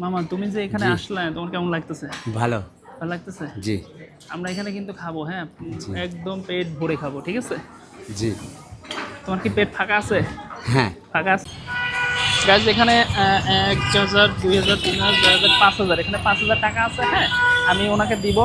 মামা তুমি যে এখানে আসলে তোমার কেমন লাগতেছে? ভালো ভালো লাগতেছে? জি আমরা এখানে কিন্তু খাবো, হ্যাঁ জি। একদম পেট ভরে খাবো, ঠিক আছে? জি তোমার কি পেট ফাঁকা আছে? হ্যাঁ ফাঁকা আছে। গাইজ এখানে 1,000, 2,000, 3,000, 4,000, 5,000, এখানে 5,000 টাকা আছে, হ্যাঁ আমি ওনাকে দিব।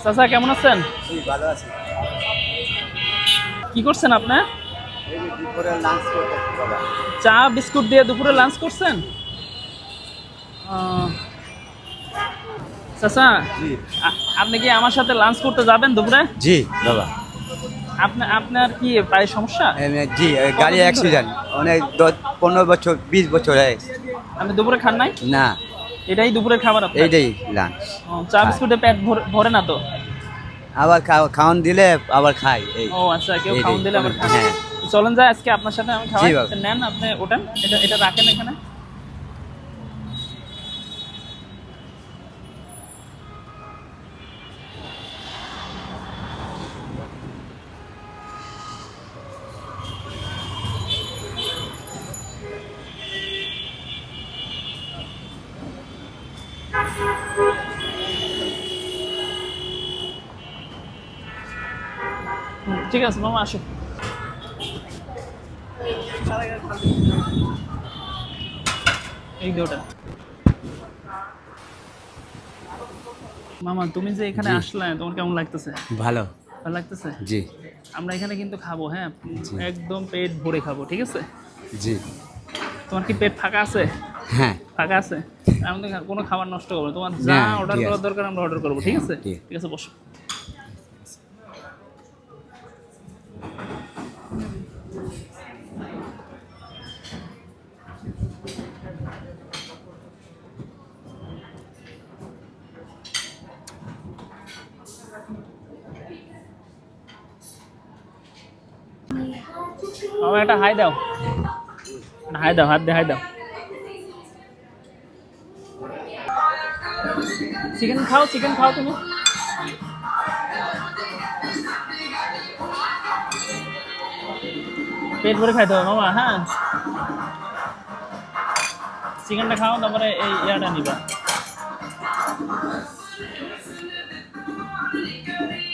চাচা কেমন আছেন? ভালো আছি। কি করছেন আপনি? এই যে দুপুরে লাঞ্চ করতে বাবা। চা বিস্কুট দিয়ে দুপুরে লাঞ্চ করছেন? চাচা জি আপনি কি আমার সাথে লাঞ্চ করতে যাবেন দুপুরে? জি বাবা। আপনার কি পায়ের সমস্যা? জি গাড়ি অ্যাক্সিডেন্ট অনেক 15 বছর 20 বছর হয়ে গেছে। আপনি দুপুরে খান নাই? না এটাই দুপুরের খাবার আপনার? এইটাই লাঞ্চ। চা বিস্কুটে পেট ভরে না তো? আবার খাওয়ান দিলে আবার খাই এই। ও আচ্ছা, কেউ এইটাই। খাওয়ান দিলে আবার খান। হ্যাঁ চলেন যাই আজকে আপনার সাথে আমি খাওয়াই। জি বাবা। নেন আপনি ওঠেন, এটা এটা রাখেন এখানে। ঠিক আছে মামা, আসো। এই দুটা। মামা তুমি যে এখানে জি। আসলে তোমার কেমন লাগতেছে? ভালো ভালো লাগতেছে? জি আমরা এখানে কিন্তু খাবো, হ্যাঁ জি। একদম পেট ভরে খাবো, ঠিক আছে? জি তোমার কি পেট ফাঁকা আছে? হ্যাঁ ফাঁকা আছে? আমি তো কোনো খাবার নষ্ট করবো না। তোমার না, যা অর্ডার ঠিক করার আছে। দরকার আমরা অর্ডার করবো, ঠিক আছে? ঠিক। ঠিক আছে, বসো। মামা একটা হাই দাও, একটা হাই দাও, হাত দিয়ে হাই দাও। চিকেন খাও, চিকেন খাও তুমি। পেট ভরে খাইতে হবে মামা, হ্যাঁ চিকেনটা খাও, তারপরে এই ইয়াটা নিবা।